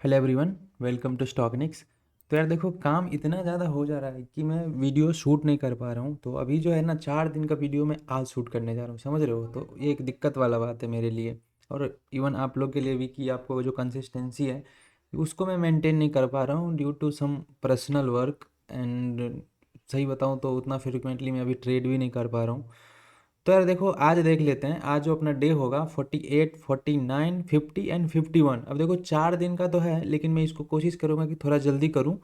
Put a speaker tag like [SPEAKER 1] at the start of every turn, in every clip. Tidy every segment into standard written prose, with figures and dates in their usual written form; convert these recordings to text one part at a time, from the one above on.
[SPEAKER 1] Hello everyone, welcome to Stocknix. तो यार देखो, काम इतना ज़्यादा हो जा रहा है कि मैं वीडियो शूट नहीं कर पा रहा हूँ। तो अभी जो है ना, 4 दिन का वीडियो मैं आज शूट करने जा रहा हूँ, समझ रहे हो। तो ये एक दिक्कत वाला बात है मेरे लिए, और इवन आप लोग के लिए भी, कि आपको जो कंसिस्टेंसी है उसको मैं मेंटेन नहीं कर पा रहा हूँ due to some personal work. And सही बताऊँ तो उतना फ्रिक्वेंटली मैं अभी ट्रेड भी नहीं कर पा रहा हूँ। तो यार देखो, आज देख लेते हैं। आज जो अपना डे होगा 48, 49, 50 एंड 51। अब देखो, 4 दिन का तो है, लेकिन मैं इसको कोशिश करूँगा कि थोड़ा जल्दी करूँ।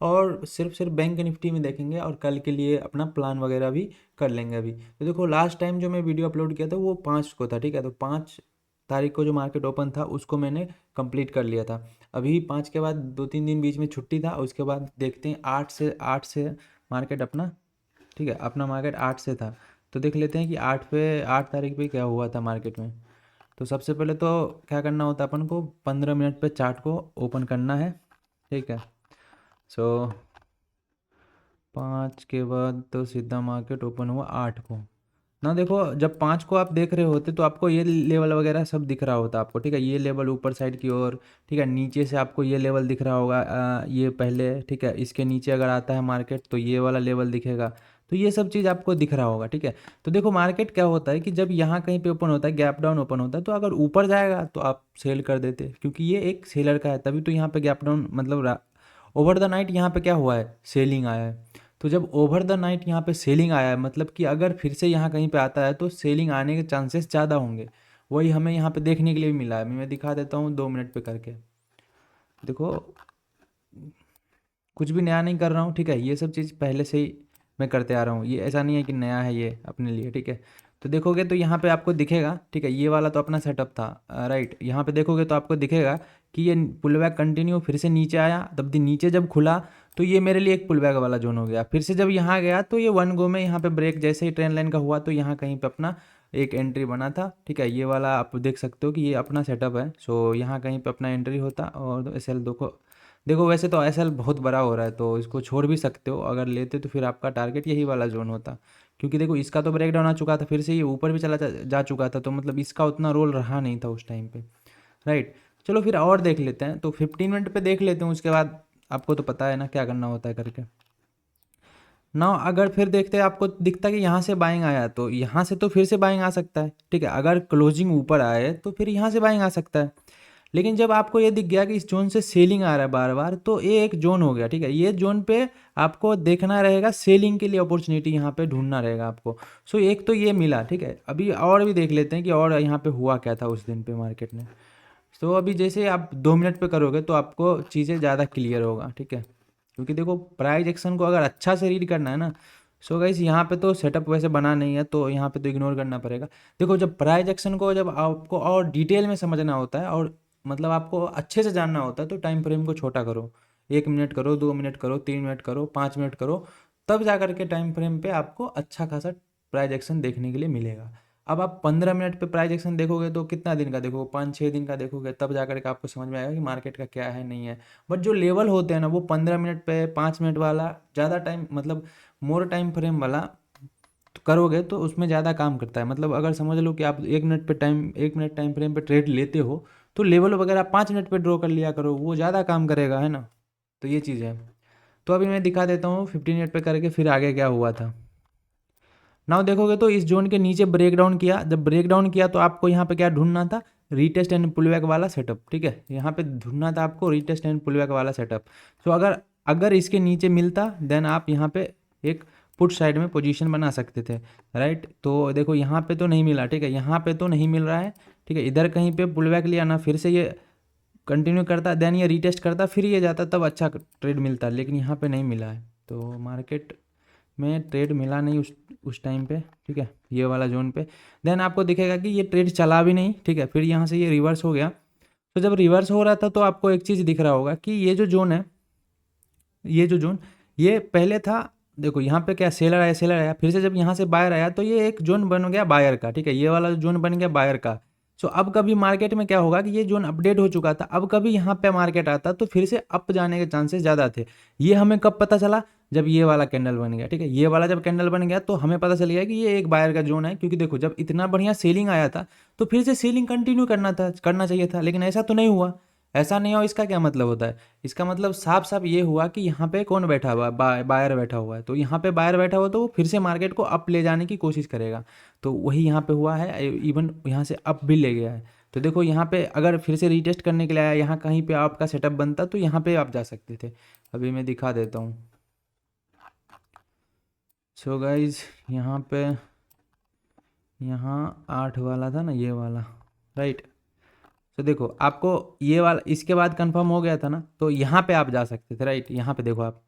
[SPEAKER 1] और सिर्फ सिर्फ बैंक निफ्टी में देखेंगे, और कल के लिए अपना प्लान वगैरह भी कर लेंगे अभी। तो देखो, लास्ट टाइम जो मैं वीडियो अपलोड किया था वो 5 को था, ठीक है। तो 5 तारीख को जो मार्केट ओपन था उसको मैंने कंप्लीट कर लिया था। अभी 5 के बाद 2-3 दिन बीच में छुट्टी था, उसके बाद देखते हैं 8 से मार्केट अपना, ठीक है, अपना मार्केट 8 से था। तो देख लेते हैं कि 8 तारीख पे क्या हुआ था मार्केट में। तो सबसे पहले तो क्या करना होता है, अपन को 15 मिनट पे चार्ट को ओपन करना है, ठीक है। सो 5 के बाद तो सीधा मार्केट ओपन हुआ 8 को। ना देखो, जब 5 को आप देख रहे होते तो आपको ये लेवल वगैरह सब दिख रहा होता आपको, ठीक है। ये लेवल ऊपर साइड की ओर, ठीक है। नीचे से आपको ये लेवल दिख रहा होगा, ये पहले, ठीक है। इसके नीचे अगर आता है मार्केट तो ये वाला लेवल दिखेगा। तो ये सब चीज़ आपको दिख रहा होगा, ठीक है। तो देखो, मार्केट क्या होता है कि जब यहाँ कहीं पे ओपन होता है, गैप डाउन ओपन होता है, तो अगर ऊपर जाएगा तो आप सेल कर देते, क्योंकि ये एक सेलर का है। तभी तो यहाँ पे गैप डाउन, मतलब ओवर द नाइट यहाँ पे क्या हुआ है, सेलिंग आया है। तो जब ओवर द नाइट यहाँ पे सेलिंग आया है, मतलब कि अगर फिर से यहाँ कहीं पे आता है तो सेलिंग आने के चांसेस ज़्यादा होंगे। वही हमें यहाँ पे देखने के लिए भी मिला है। मैं दिखा देता हूँ 2 मिनट पे करके। देखो, कुछ भी नया नहीं कर रहा हूँ, ठीक है। ये सब चीज़ पहले से ही मैं करते आ रहा हूँ, ये ऐसा नहीं है कि नया है ये अपने लिए, ठीक है। तो देखोगे तो यहाँ पे आपको दिखेगा, ठीक है। ये वाला तो अपना सेटअप था, राइट। यहाँ पे देखोगे तो आपको दिखेगा कि ये पुल बैक कंटिन्यू फिर से नीचे आया, तब नीचे जब खुला तो ये मेरे लिए एक पुल बैक वाला जोन हो गया। फिर से जब यहाँ गया तो ये वन गो में यहाँ पे ब्रेक जैसे ही ट्रेन लाइन का हुआ तो यहाँ कहीं पे अपना एक एंट्री बना था, ठीक है। ये वाला आप देख सकते हो कि ये अपना सेटअप है। सो यहाँ कहीं पे अपना एंट्री होता, और एस एल देखो। देखो, वैसे तो एस एल बहुत बड़ा हो रहा है तो इसको छोड़ भी सकते हो, अगर लेते तो फिर आपका टारगेट यही वाला जोन होता। क्योंकि देखो, इसका तो ब्रेक डाउन आ चुका था, फिर से ये ऊपर भी चला जा चुका था, तो मतलब इसका उतना रोल रहा नहीं था उस टाइम पे, राइट। चलो फिर और देख लेते हैं, तो 15 मिनट पे देख लेते हैं, उसके बाद आपको तो पता है ना क्या करना होता है करके। ना अगर फिर देखते हैं, आपको दिखता है कि यहाँ से बाइंग आया, तो यहाँ से तो फिर से बाइंग आ सकता है, ठीक है। अगर क्लोजिंग ऊपर आए तो फिर यहाँ से बाइंग आ सकता है। लेकिन जब आपको ये दिख गया कि इस जोन से सेलिंग आ रहा है बार बार, तो ये एक जोन हो गया, ठीक है। ये जोन पे आपको देखना रहेगा, सेलिंग के लिए अपॉर्चुनिटी यहाँ पे ढूंढना रहेगा आपको। सो एक तो ये मिला, ठीक है। अभी और भी देख लेते हैं कि और यहाँ पे हुआ क्या था उस दिन पे मार्केट में। तो अभी जैसे आप 2 मिनट पे करोगे तो आपको चीज़ें ज़्यादा क्लियर होगा, ठीक है। क्योंकि देखो, प्राइस एक्शन को अगर अच्छा से रीड करना है ना, सो गाइस यहाँ पे तो सेटअप वैसे बना नहीं है, तो यहाँ पे तो इग्नोर करना पड़ेगा। देखो, जब प्राइस एक्शन को जब आपको और डिटेल में समझना होता है, और मतलब आपको अच्छे से जानना होता है, तो टाइम फ्रेम को छोटा करो। 1 मिनट करो, 2 मिनट करो, 3 मिनट करो, 5 मिनट करो। तब जा करके टाइम फ्रेम पे आपको अच्छा खासा प्राइस एक्शन देखने के लिए मिलेगा। अब आप 15 मिनट पे प्राइस एक्शन देखोगे तो कितना दिन का देखोगे, 5-6 दिन का देखोगे, तब जा करके आपको समझ में आएगा कि मार्केट का क्या है नहीं है। बट जो लेवल होते हैं ना, वो 15 मिनट पे, 5 मिनट वाला, ज़्यादा टाइम, मतलब मोर टाइम फ्रेम वाला तो करोगे तो उसमें ज़्यादा काम करता है। मतलब अगर समझ लो कि आप 1 मिनट टाइम फ्रेम पे ट्रेड लेते हो, तो लेवल वगैरह 5 मिनट पे ड्रॉ कर लिया करो, वो ज़्यादा काम करेगा, है ना। तो ये चीज़ है। तो अभी मैं दिखा देता हूँ 15 मिनट पे करके फिर आगे क्या हुआ था। नाउ देखोगे तो इस जोन के नीचे ब्रेक डाउन किया, जब ब्रेक डाउन किया तो आपको यहाँ पे क्या ढूंढना था, रीटेस्ट एंड पुलबैक वाला सेटअप, ठीक है। यहाँ पे ढूंढना था आपको रीटेस्ट एंड पुलबैक वाला सेटअप। तो अगर अगर इसके नीचे मिलता, देन आप यहाँ पे एक पुट साइड में पोजीशन बना सकते थे, राइट। तो देखो, यहाँ पे तो नहीं मिला, ठीक है। यहाँ पे तो नहीं मिल रहा है, ठीक है। इधर कहीं पे पुलबैक लिया ना, फिर से ये कंटिन्यू करता, देन ये रीटेस्ट करता, फिर ये जाता, तब अच्छा ट्रेड मिलता, लेकिन यहाँ पे नहीं मिला है। तो मार्केट में ट्रेड मिला नहीं उस टाइम पे, ठीक है, ये वाला जोन पे। देन आपको दिखेगा कि ये ट्रेड चला भी नहीं, ठीक है। फिर यहाँ से ये रिवर्स हो गया। तो जब रिवर्स हो रहा था तो आपको एक चीज़ दिख रहा होगा कि ये जो जोन है, ये जो जोन, ये पहले था। देखो, यहाँ पे क्या सेलर आया, फिर से जब यहाँ से बायर आया तो ये एक जोन बन गया बायर का, ठीक है। ये वाला जोन बन गया बायर का। सो अब कभी मार्केट में क्या होगा कि ये जोन अपडेट हो चुका था, अब कभी यहाँ पे मार्केट आता तो फिर से अप जाने के चांसेस ज़्यादा थे। ये हमें कब पता चला, जब ये वाला कैंडल बन गया, ठीक है। ये वाला जब कैंडल बन गया तो हमें पता चल गया कि ये एक बायर का जोन है, क्योंकि देखो, जब इतना बढ़िया सेलिंग आया था तो फिर से सेलिंग कंटिन्यू करना चाहिए था, लेकिन ऐसा तो नहीं हुआ। ऐसा नहीं हो, इसका क्या मतलब होता है? इसका मतलब साफ साफ ये हुआ कि यहाँ पे कौन बैठा हुआ है, बायर बैठा हुआ है। तो यहाँ पे बायर बैठा हुआ तो वो फिर से मार्केट को अप ले जाने की कोशिश करेगा। तो वही यहाँ पे हुआ है, इवन यहाँ से अप भी ले गया है। तो देखो यहाँ पे अगर फिर से रीटेस्ट करने के लिए आया, यहाँ कहीं पे आपका सेटअप बनता तो यहाँ पे आप जा सकते थे। अभी मैं दिखा देता हूँ। सो गाइज यहाँ पे, यहाँ 8 वाला था ना, ये वाला, राइट। तो देखो आपको ये वाला इसके बाद कंफर्म हो गया था ना, तो यहाँ पे आप जा सकते थे, राइट। यहाँ पे देखो, आप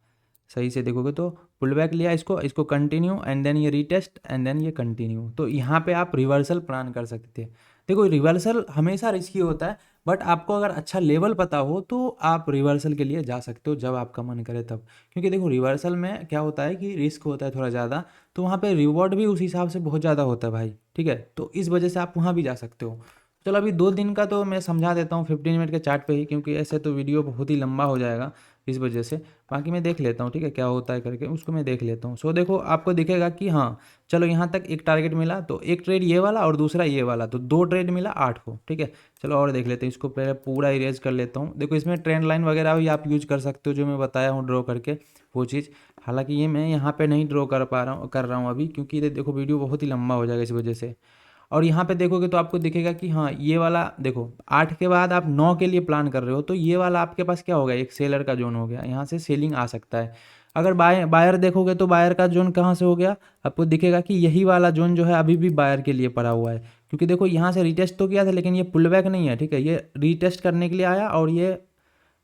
[SPEAKER 1] सही से देखोगे तो पुल बैक लिया, इसको इसको कंटिन्यू, एंड देन ये रीटेस्ट, एंड देन ये कंटिन्यू। तो यहाँ पे आप रिवर्सल प्लान कर सकते थे। देखो रिवर्सल हमेशा रिस्की होता है, बट आपको अगर अच्छा लेवल पता हो तो आप रिवर्सल के लिए जा सकते हो जब आपका मन करे तब। क्योंकि देखो रिवर्सल में क्या होता है कि रिस्क होता है थोड़ा ज़्यादा, तो वहाँ पे रिवॉर्ड भी उस हिसाब से बहुत ज़्यादा होता है भाई, ठीक है। तो इस वजह से आप वहाँ भी जा सकते हो। चलो अभी 2 दिन का तो मैं समझा देता हूँ 15 मिनट के चार्ट पे ही, क्योंकि ऐसे तो वीडियो बहुत ही लंबा हो जाएगा इस वजह से। बाकी मैं देख लेता हूँ, ठीक है, क्या होता है करके उसको मैं देख लेता हूँ। सो देखो आपको दिखेगा कि हाँ चलो यहाँ तक एक टारगेट मिला, तो एक ट्रेड ये वाला और दूसरा ये वाला, तो 2 ट्रेड मिला 8 को, ठीक है। चलो और देख लेते हैं, इसको पहले पूरा इरेज कर लेता हूँ। देखो इसमें ट्रेंड लाइन वगैरह भी आप यूज कर सकते हो, जो मैं बताया हूँ ड्रॉ करके वो चीज़। हालांकि ये मैं यहाँ पे नहीं ड्रॉ कर रहा हूँ अभी, क्योंकि ये देखो वीडियो बहुत ही लंबा हो जाएगा इस वजह से। और यहाँ पे देखोगे तो आपको दिखेगा कि हाँ ये वाला देखो 8 के बाद आप 9 के लिए प्लान कर रहे हो, तो ये वाला आपके पास क्या हो गया, एक सेलर का जोन हो गया, यहाँ से सेलिंग आ सकता है। अगर बायर देखोगे तो बायर का जोन कहाँ से हो गया, आपको दिखेगा कि यही वाला जोन जो है अभी भी बायर के लिए पड़ा हुआ है। क्योंकि देखो यहाँ से रिटेस्ट तो किया था, लेकिन ये पुल बैक नहीं है, ठीक है। ये रिटेस्ट करने के लिए आया, और ये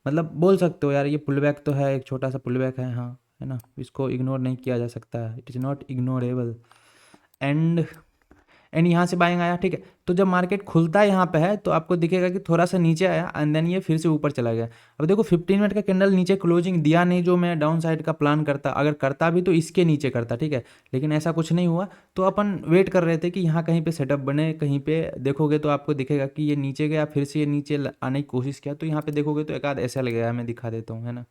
[SPEAKER 1] मतलब बोल सकते हो यार ये पुल बैक तो है, एक छोटा सा पुल बैक है, हाँ है ना, इसको इग्नोर नहीं किया जा सकता, it is not ignorable. And यहाँ से बाइंग आया, ठीक है। तो जब मार्केट खुलता है यहाँ पे है, तो आपको दिखेगा कि थोड़ा सा नीचे आया, एंड देन ये फिर से ऊपर चला गया। अब देखो 15 मिनट का कैंडल नीचे क्लोजिंग दिया नहीं, जो मैं डाउन साइड का प्लान करता, अगर करता भी तो इसके नीचे करता, ठीक है। लेकिन ऐसा कुछ नहीं हुआ, तो अपन वेट कर रहे थे कि यहाँ कहीं पे सेटअप बने। कहीं पे देखोगे तो आपको दिखेगा कि ये नीचे गया, फिर से ये नीचे आने की कोशिश किया, तो यहाँ पे देखोगे तो एक आध ऐसा लग गया, मैं दिखा देता हूँ, है ना।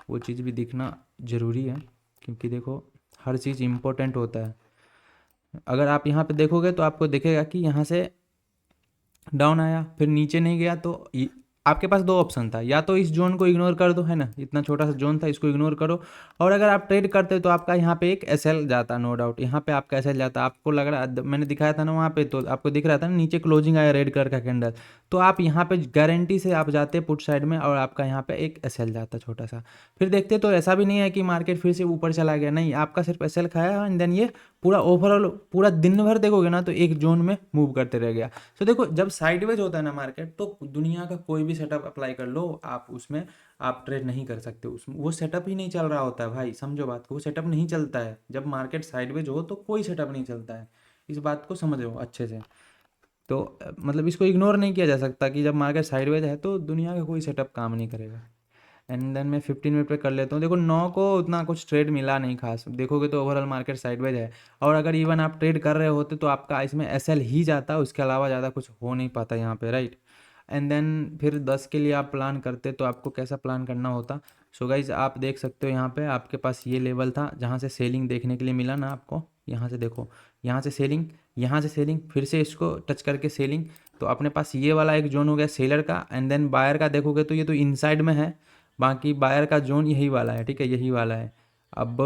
[SPEAKER 1] वो चीज़ भी दिखना ज़रूरी है, क्योंकि देखो हर चीज़ इम्पोर्टेंट होता है। अगर आप यहाँ पे देखोगे तो आपको दिखेगा कि यहाँ से डाउन आया, फिर नीचे नहीं गया, तो आपके पास 2 ऑप्शन था, या तो इस जोन को इग्नोर कर दो, है ना, इतना छोटा सा जोन था, इसको इग्नोर करो। और अगर आप ट्रेड करते तो आपका यहाँ पे एक एसएल जाता, नो डाउट यहाँ पे आपका एसएल जाता। आपको लग रहा, मैंने दिखाया था ना वहाँ पे, तो आपको दिख रहा था ना नीचे क्लोजिंग आया रेड कलर का कैंडल, तो आप यहाँ पे गारंटी से आप जाते पुट साइड में, और आपका यहाँ पे एक एसएल जाता छोटा सा। फिर देखते तो ऐसा भी नहीं है कि मार्केट फिर से ऊपर चला गया, नहीं, आपका सिर्फ एसएल खाया, एंड देन ये पूरा ओवरऑल पूरा दिन भर देखोगे ना तो एक जोन में मूव करते रह गया। तो देखो जब साइडवेज होता है ना मार्केट, तो दुनिया का कोई भी सेटअप अप्लाई कर लो आप, उसमें आप ट्रेड नहीं कर सकते। उसमें वो सेटअप ही नहीं चल रहा होता है भाई, समझो बात को, वो सेटअप नहीं चलता है। जब मार्केट साइडवेज हो तो कोई सेटअप नहीं चलता है, इस बात को समझो अच्छे से। तो मतलब इसको इग्नोर नहीं किया जा सकता कि जब मार्केट साइडवेज है तो दुनिया का कोई सेटअप काम नहीं करेगा। एंड देन मैं 15 मिनट पे कर लेता हूँ। देखो 9 को उतना कुछ ट्रेड मिला नहीं खास, देखोगे तो ओवरऑल मार्केट साइडवेज है। और अगर इवन आप ट्रेड कर रहे होते तो आपका इसमें एसएल ही जाता, उसके अलावा ज़्यादा कुछ हो नहीं पाता यहाँ पे, राइट। एंड देन फिर 10 के लिए आप प्लान करते तो आपको कैसा प्लान करना होता। सो गाइज आप देख सकते हो यहाँ पे आपके पास ये लेवल था जहाँ से सेलिंग देखने के लिए मिला ना आपको, यहाँ से देखो, यहाँ से सेलिंग, यहाँ से सेलिंग, फिर से इसको टच करके सेलिंग। तो अपने पास ये वाला एक जोन हो गया सेलर का, एंड देन बायर का देखोगे तो ये तो इनसाइड में है, बाकी बायर का जोन यही वाला है, ठीक है, यही वाला है। अब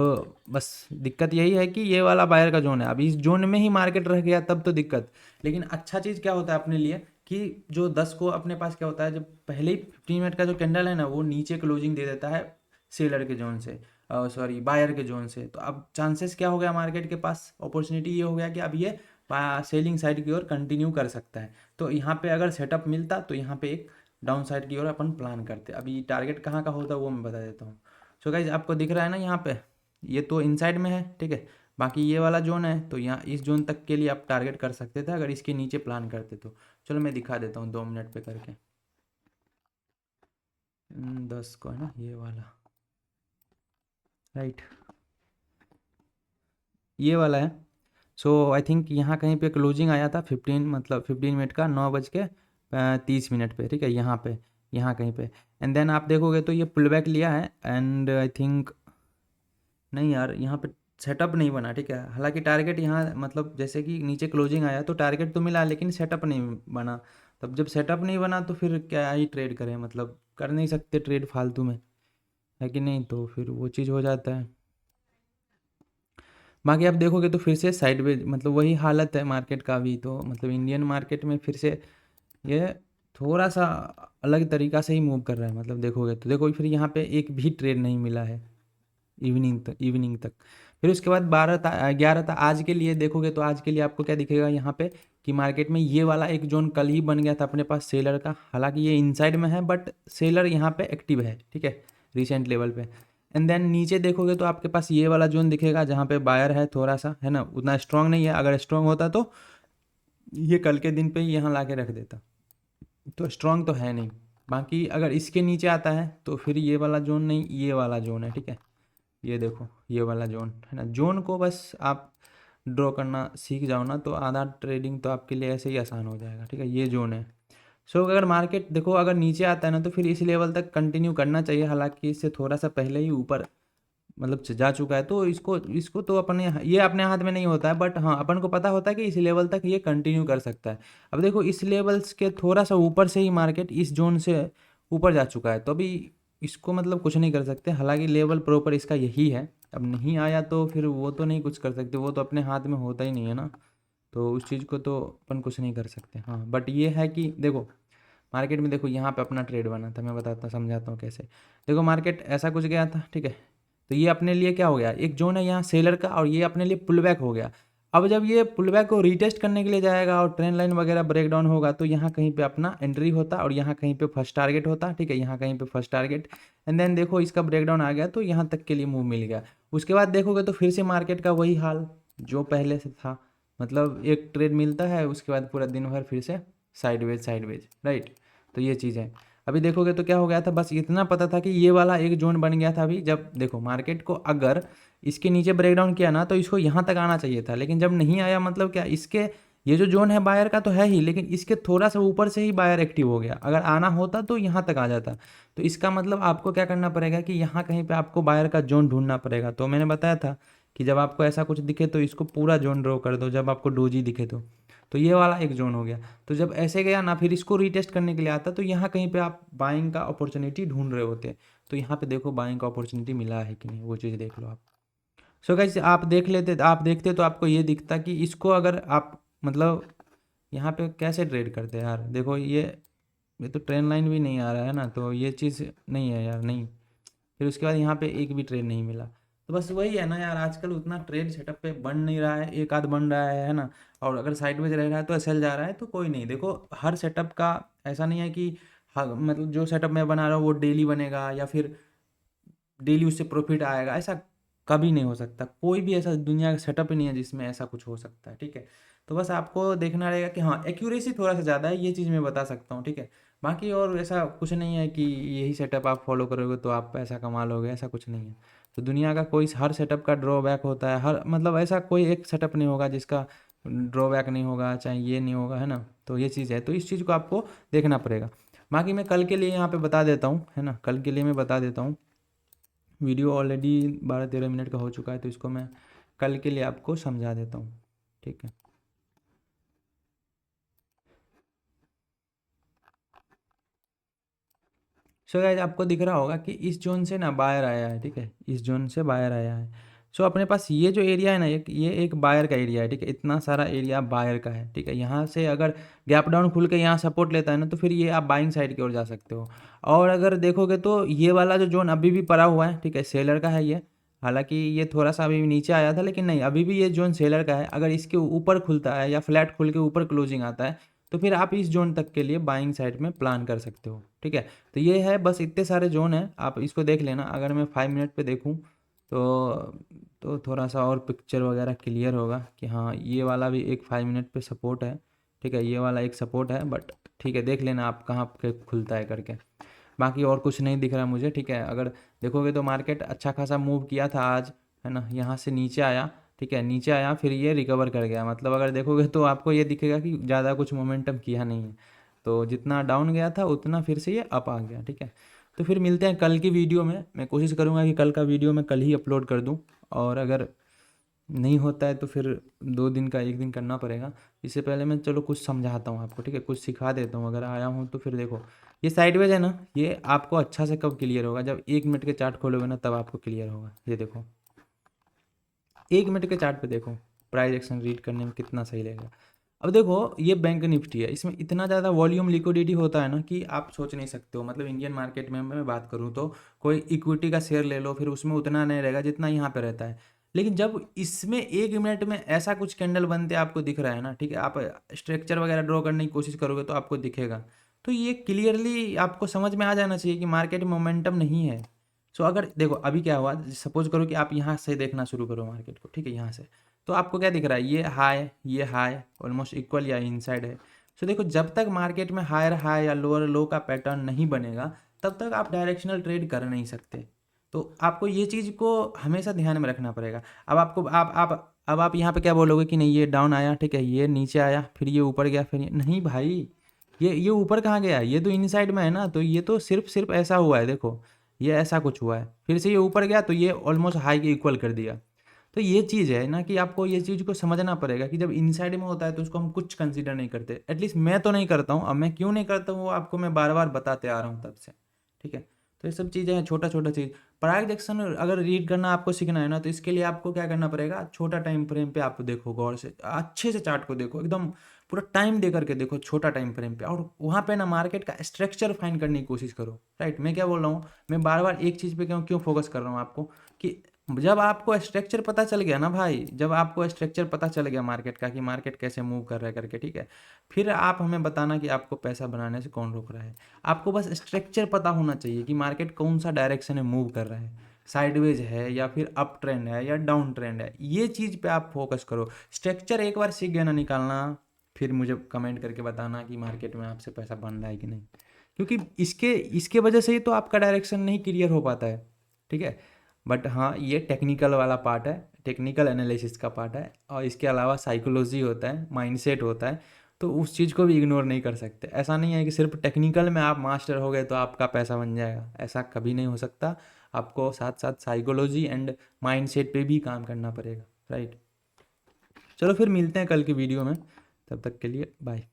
[SPEAKER 1] बस दिक्कत यही है कि ये वाला बायर का जोन है, अब इस जोन में ही मार्केट रह गया तब तो दिक्कत। लेकिन अच्छा चीज़ क्या होता है अपने लिए कि जो 10 को अपने पास क्या होता है, जब पहले ही 15 मिनट का जो कैंडल है ना वो नीचे क्लोजिंग दे देता है सेलर के जोन से, सॉरी बायर के जोन से। तो अब चांसेस क्या हो गया, मार्केट के पास अपॉर्चुनिटी ये हो गया कि अब ये सेलिंग साइड की ओर कंटिन्यू कर सकता है। तो यहाँ पे अगर सेटअप मिलता तो यहाँ पे एक डाउन साइड की ओर अपन प्लान करते। अभी टारगेट कहाँ का होता है वो मैं बता देता हूँ। सो गाइज आपको दिख रहा है ना यहाँ पे, ये तो इनसाइड में है, ठीक है। बाकी ये वाला जोन है, तो यहाँ इस जोन तक के लिए आप टारगेट कर सकते थे अगर इसके नीचे प्लान करते तो। चलो मैं दिखा देता हूँ 2 मिनट पे करके। 10 को है ना ये वाला, राइट, ये वाला है। सो आई थिंक यहाँ कहीं पे क्लोजिंग आया था 15 मिनट का 9:30 पे, ठीक है, यहाँ पे, यहाँ कहीं पे। एंड देन आप देखोगे तो ये पुल बैक लिया है, एंड आई थिंक नहीं यार यहाँ पे सेटअप नहीं बना, ठीक है। हालांकि टारगेट यहाँ मतलब जैसे कि नीचे क्लोजिंग आया तो टारगेट तो मिला, लेकिन सेटअप नहीं बना। तब जब सेटअप नहीं बना तो फिर क्या ही ट्रेड करें, मतलब कर नहीं सकते ट्रेड फालतू में, है कि नहीं, तो फिर वो चीज़ हो जाता है। बाकी आप देखोगे तो फिर से साइडवेज, मतलब वही हालत है मार्केट का भी, तो मतलब इंडियन मार्केट में फिर से ये थोड़ा सा अलग तरीका से ही मूव कर रहा है। मतलब देखोगे तो देखो फिर यहाँ पे एक भी ट्रेड नहीं मिला है इवनिंग तक। फिर उसके बाद 11 था आज के लिए। देखोगे तो आज के लिए आपको क्या दिखेगा यहाँ पे कि मार्केट में ये वाला एक जोन कल ही बन गया था अपने पास सेलर का, हालांकि ये इनसाइड में है बट सेलर यहाँ पे एक्टिव है, ठीक है, रिसेंट लेवल पे। एंड देन नीचे देखोगे तो आपके पास ये वाला जोन दिखेगा जहाँ पे बायर है थोड़ा सा, है ना, उतना स्ट्रांग नहीं है, अगर स्ट्रांग होता तो ये कल के दिन पे ही यहाँ ला के रख देता, तो स्ट्रांग तो है नहीं। बाकी अगर इसके नीचे आता है तो फिर ये वाला जोन नहीं, ये वाला जोन है, ठीक है, ये देखो ये वाला जोन है ना। जोन को बस आप ड्रॉ करना सीख जाओ ना तो आधा ट्रेडिंग तो आपके लिए ऐसे ही आसान हो जाएगा, ठीक है, ये जोन है। सो अगर मार्केट देखो अगर नीचे आता है ना तो फिर इस लेवल तक कंटिन्यू करना चाहिए, हालांकि इससे थोड़ा सा पहले ही ऊपर मतलब जा चुका है, तो इसको इसको तो अपने ये अपने हाथ में नहीं होता है, बट हाँ अपन को पता होता है कि इस लेवल तक ये कंटिन्यू कर सकता है। अब देखो इस लेवल्स के थोड़ा सा ऊपर से ही मार्केट इस जोन से ऊपर जा चुका है, तो अभी इसको मतलब कुछ नहीं कर सकते, हालांकि लेवल प्रॉपर इसका यही है। अब नहीं आया तो फिर वो तो नहीं कुछ कर सकते, वो तो अपने हाथ में होता ही नहीं है ना, तो उस चीज़ को तो अपन कुछ नहीं कर सकते। हाँ बट ये है कि देखो मार्केट में देखो यहाँ पे अपना ट्रेड बना था, मैं बताता समझाता हूँ कैसे। देखो मार्केट ऐसा कुछ गया था, ठीक है, तो ये अपने लिए क्या हो गया, एक जोन है यहाँ सेलर का और ये अपने लिए पुल बैक हो गया। अब जब ये पुल बैक को रीटेस्ट करने के लिए जाएगा और ट्रेंड लाइन वगैरह ब्रेक डाउन होगा तो यहाँ कहीं पे अपना एंट्री होता और यहाँ कहीं पे फर्स्ट टारगेट होता, ठीक है, यहाँ कहीं पे फर्स्ट टारगेट। एंड देन देखो इसका ब्रेक डाउन आ गया तो यहाँ तक के लिए मूव मिल गया। उसके बाद देखोगे तो फिर से मार्केट का वही हाल जो पहले से था, मतलब एक ट्रेड मिलता है उसके बाद पूरा दिन भर फिर से साइडवेज, राइट। तो ये चीज़ है। अभी देखोगे तो क्या हो गया था, बस इतना पता था कि ये वाला एक जोन बन गया था। अभी जब देखो मार्केट को अगर इसके नीचे ब्रेकडाउन किया ना तो इसको यहाँ तक आना चाहिए था, लेकिन जब नहीं आया मतलब क्या, इसके ये जो जोन है बायर का तो है ही, लेकिन इसके थोड़ा सा ऊपर से ही बायर एक्टिव हो गया। अगर आना होता तो यहाँ तक आ जाता, तो इसका मतलब आपको क्या करना पड़ेगा कि यहाँ कहीं पे आपको बायर का जोन ढूंढना पड़ेगा। तो मैंने बताया था कि जब आपको ऐसा कुछ दिखे तो इसको पूरा जोन ड्रॉ कर दो, जब आपको डोजी दिखे तो ये वाला एक जोन हो गया। तो जब ऐसे गया ना फिर इसको रीटेस्ट करने के लिए आता तो यहाँ कहीं पे आप बाइंग का अपॉर्चुनिटी ढूंढ रहे होते, तो यहाँ पे देखो बाइंग का अपॉर्चुनिटी मिला है कि नहीं, वो चीज़ देख लो आप। सो गाइस आप देखते तो आपको ये दिखता कि इसको अगर आप मतलब यहाँ पे कैसे ट्रेड करते हैं यार। देखो ये तो ट्रेंड लाइन भी नहीं आ रहा है ना, तो ये चीज़ नहीं है यार, नहीं। फिर उसके बाद यहाँ पे एक भी ट्रेड नहीं मिला, तो बस वही है ना यार, आजकल उतना ट्रेड सेटअप पे बन नहीं रहा है, एक आध बन रहा है ना। और अगर साइडवेज रह रहा है तो एसएल जा रहा है तो कोई नहीं। देखो हर सेटअप का ऐसा नहीं है कि हाँ मतलब जो सेटअप मैं बना रहा हूँ वो डेली बनेगा या फिर डेली उससे प्रॉफिट आएगा, ऐसा कभी नहीं हो सकता। कोई भी ऐसा दुनिया का सेटअप ही नहीं है जिसमें ऐसा कुछ हो सकता है, ठीक है। तो बस आपको देखना रहेगा कि हाँ एक्यूरेसी थोड़ा सा ज़्यादा है, ये चीज़ मैं बता सकता हूँ, ठीक है। बाकी और ऐसा कुछ नहीं है कि यही सेटअप आप फॉलो करोगे तो आप पैसा कमा लोगे, ऐसा कुछ नहीं है। तो दुनिया का कोई हर सेटअप का ड्रॉबैक होता है, हर मतलब ऐसा कोई एक सेटअप नहीं होगा जिसका ड्रॉबैक नहीं होगा, चाहे ये नहीं होगा, है ना। तो ये चीज़ है, तो इस चीज़ को आपको देखना पड़ेगा। बाकी मैं कल के लिए यहाँ पे बता देता हूँ, है ना, कल के लिए मैं बता देता हूँ। वीडियो ऑलरेडी 12-13 मिनट का हो चुका है, तो इसको मैं कल के लिए आपको समझा देता हूँ, ठीक है। सो गाइस आपको दिख रहा होगा कि इस जोन से ना बायर आया है, ठीक है, इस जोन से बायर आया है। सो अपने पास ये जो एरिया है ना, ये एक बायर का एरिया है, ठीक है, इतना सारा एरिया बायर का है, ठीक है। यहाँ से अगर गैप डाउन खुल के यहाँ सपोर्ट लेता है ना तो फिर ये आप बाइंग साइड की ओर जा सकते हो। और अगर देखोगे तो ये वाला जो जोन अभी भी पड़ा हुआ है, ठीक है, सेलर का है ये। हालांकि ये थोड़ा सा अभी भी नीचे आया था, लेकिन नहीं अभी भी ये जोन सेलर का है। अगर इसके ऊपर खुलता है या फ्लैट खुल के ऊपर क्लोजिंग आता है तो फिर आप इस जोन तक के लिए बाइंग साइड में प्लान कर सकते हो, ठीक है। तो ये है, बस इतने सारे जोन हैं, आप इसको देख लेना। अगर मैं 5 मिनट पे देखूँ तो थोड़ा सा और पिक्चर वगैरह क्लियर होगा कि हाँ ये वाला भी एक 5 मिनट पे सपोर्ट है, ठीक है, ये वाला एक सपोर्ट है, बट ठीक है देख लेना आप कहाँ पे खुलता है करके। बाकी और कुछ नहीं दिख रहा मुझे, ठीक है। अगर देखोगे तो मार्केट अच्छा खासा मूव किया था आज, है ना, यहाँ से नीचे आया, ठीक है, नीचे आया फिर ये रिकवर कर गया। मतलब अगर देखोगे तो आपको ये दिखेगा कि ज़्यादा कुछ मोमेंटम किया नहीं है, तो जितना डाउन गया था उतना फिर से ये अप आ गया, ठीक है। तो फिर मिलते हैं कल की वीडियो में। मैं कोशिश करूँगा कि कल का वीडियो मैं कल ही अपलोड कर दूँ, और अगर नहीं होता है तो फिर 2 दिन का 1 दिन करना पड़ेगा। इससे पहले मैं चलो कुछ समझाता हूँ आपको, ठीक है? कुछ सिखा देता हूँ, अगर आया हूँ तो फिर देखो, ये साइडवेज है ना, ये आपको अच्छा से कब क्लियर होगा, जब 1 मिनट के चार्ट खोलोगे ना तब आपको क्लियर होगा। ये देखो 1 मिनट के चार्ट पे देखो प्राइस एक्शन रीड करने में कितना सही लगेगा। अब देखो ये बैंक निफ्टी है, इसमें इतना ज़्यादा वॉल्यूम लिक्विडिटी होता है ना कि आप सोच नहीं सकते हो। मतलब इंडियन मार्केट में मैं बात करूँ तो कोई इक्विटी का शेयर ले लो, फिर उसमें उतना नहीं रहेगा जितना यहाँ पे रहता है। लेकिन जब इसमें 1 मिनट में ऐसा कुछ कैंडल बनते आपको दिख रहा है ना, ठीक है, आप स्ट्रक्चर वगैरह ड्रॉ करने की कोशिश करोगे तो आपको दिखेगा। तो ये क्लियरली आपको समझ में आ जाना चाहिए कि मार्केट में मोमेंटम नहीं है। सो अगर देखो अभी क्या हुआ, सपोज करो कि आप यहाँ से देखना शुरू करो मार्केट को, ठीक है, यहाँ से, तो आपको क्या दिख रहा है, ये हाई ऑलमोस्ट इक्वल या इनसाइड है। सो देखो जब तक मार्केट में हायर हाई या लोअर लो का पैटर्न नहीं बनेगा तब तक आप डायरेक्शनल ट्रेड कर नहीं सकते। तो आपको ये चीज़ को हमेशा ध्यान में रखना पड़ेगा। अब आपको आप अब आप यहाँ पे क्या बोलोगे कि नहीं ये डाउन आया, ठीक है, ये नीचे आया, फिर ये ऊपर गया, फिर नहीं भाई, ये ऊपर कहाँ गया, ये तो इनसाइड में है ना, तो ये तो सिर्फ ऐसा हुआ है, देखो ये ऐसा कुछ हुआ है, फिर से ये ऊपर गया तो ये ऑलमोस्ट हाई के इक्वल कर दिया। तो ये चीज़ है ना कि आपको ये चीज़ को समझना पड़ेगा कि जब इनसाइड में होता है तो उसको हम कुछ कंसीडर नहीं करते। एटलीस्ट मैं तो नहीं करता हूँ। अब मैं क्यों नहीं करता हूँ वो आपको मैं बार बार बताते आ रहा हूँ तब से, ठीक है? तो ये सब चीज़ें हैं, छोटा छोटा चीज़। प्राइस एक्शन अगर रीड करना आपको सीखना है ना तो इसके लिए आपको क्या करना पड़ेगा, छोटा टाइम फ्रेम पे आप देखो, गौर से अच्छे से चार्ट को देखो, एकदम पूरा टाइम दे करके देखो छोटा टाइम फ्रेम पे, और वहाँ पे ना मार्केट का स्ट्रक्चर फाइंड करने की कोशिश करो। राइट, मैं क्या बोल रहा हूँ, मैं बार बार एक चीज़ पे क्यों क्यों फोकस कर रहा हूँ आपको, कि जब आपको स्ट्रक्चर पता चल गया ना भाई, जब आपको स्ट्रक्चर पता चल गया मार्केट का कि मार्केट कैसे मूव कर रहा है करके, ठीक है, फिर आप हमें बताना कि आपको पैसा बनाने से कौन रोक रहा है। आपको बस स्ट्रक्चर पता होना चाहिए कि मार्केट कौन सा डायरेक्शन में मूव कर रहा है, साइडवेज है या फिर अप ट्रेंड है या डाउन ट्रेंड है, ये चीज़ पे आप फोकस करो। स्ट्रक्चर एक बार सीख गया ना निकालना, फिर मुझे कमेंट करके बताना कि मार्केट में आपसे पैसा बन रहा है कि नहीं, क्योंकि इसके इसके वजह से ही तो आपका डायरेक्शन नहीं क्लियर हो पाता है, ठीक है? बट हाँ ये टेक्निकल वाला पार्ट है, टेक्निकल एनालिसिस का पार्ट है, और इसके अलावा साइकोलॉजी होता है, माइंडसेट होता है, तो उस चीज़ को भी इग्नोर नहीं कर सकते। ऐसा नहीं है कि सिर्फ टेक्निकल में आप मास्टर हो गए तो आपका पैसा बन जाएगा, ऐसा कभी नहीं हो सकता। आपको साथ साथ साइकोलॉजी एंड माइंडसेट पे भी काम करना पड़ेगा। राइट, चलो फिर मिलते हैं कल की वीडियो में, तब तक के लिए बाय।